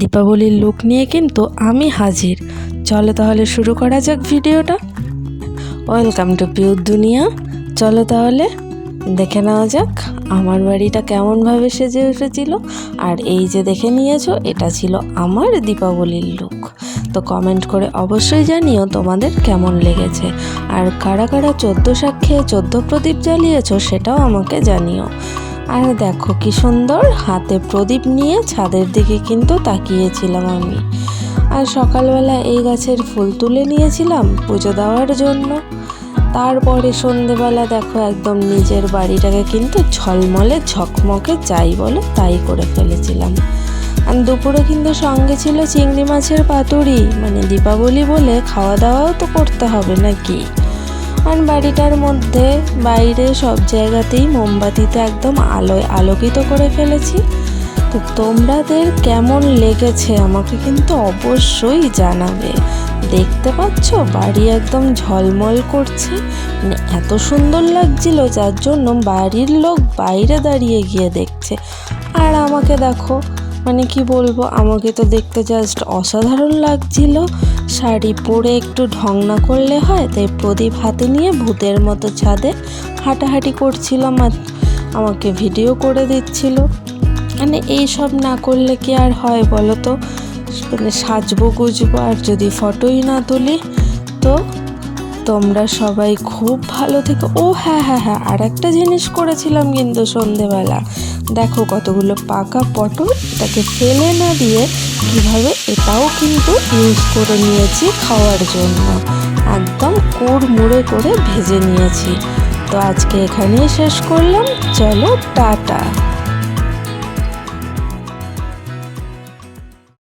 দীপাবলির লুক নিয়ে কিন্তু আমি হাজির। চলো তাহলে শুরু করা যাক ভিডিওটা। ওয়েলকাম টু পিউর দুনিয়া। চলো তাহলে দেখে নেওয়া যাক আমার বাড়িটা কেমনভাবে সেজে উঠেছিল। আর এই যে দেখে নিয়েছো, এটা ছিল আমার দীপাবলির লুক। তো কমেন্ট করে অবশ্যই জানিও তোমাদের কেমন লেগেছে। আর কারা কারা 14 শাক খেয়ে 14 প্রদীপ জ্বালিয়েছো সেটাও আমাকে জানিও। আর দেখো কি সুন্দর হাতে প্রদীপ নিয়ে ছাদের দিকে কিন্তু তাকিয়েছিলাম আমি। আর সকালবেলা এই গাছের ফুল তুলে নিয়েছিলাম পুজো দেওয়ার জন্য। তারপরে সন্ধেবেলা দেখো একদম নিজের বাড়িটাকে কিন্তু ঝলমলে ঝকমকে যাই বলো তাই করে ফেলেছিলাম। আর দুপুরে কিন্তু সঙ্গে ছিল চিংড়ি মাছের পাতুরি, মানে দীপাবলি বলে খাওয়া দাওয়াও তো করতে হবে নাকি। আর বাড়িটার মধ্যে বাইরে সব জায়গাতেই মোমবাতিতে একদম আলোয় আলোকিত করে ফেলেছি। তো তোমাদের কেমন লেগেছে আমাকে কিন্তু অবশ্যই জানাবে। দেখতে পাচ্ছ বাড়ি একদম ঝলমল করছে, মানে এত সুন্দর লাগছিল যার জন্য বাড়ির লোক বাইরে দাঁড়িয়ে গিয়ে দেখছে। আর আমাকে দেখো, মানে কি বলবো, আমাকে তো দেখতে জাস্ট অসাধারণ লাগছিল। শাড়ি পরে একটু ঢং না করলে হয়, তাই প্রদীপ হাতে নিয়ে ভূতের মতো ছাদে হাঁটাহাঁটি করছিলাম আর আমাকে ভিডিও করে দিচ্ছিল। মানে এইসব না করলে কি আর হয় বলো তো, মানে সাজবো গুজবো আর যদি ফটোই না তুলি। তো তোমরা সবাই খুব ভালো থেকো। ও হ্যাঁ, আর একটা জিনিস করেছিলাম কিন্তু সন্ধেবেলা, দেখো কতগুলো পাকা পটল, এটাকে ফেলে না দিয়ে কিভাবে এটাও কিন্তু ইউজ করে নিয়েছি খাওয়ার জন্য। একদম কুড়মুড়ে করে ভেজে নিয়েছি। তো আজকে এখানেই শেষ করলাম, চলো টাটা।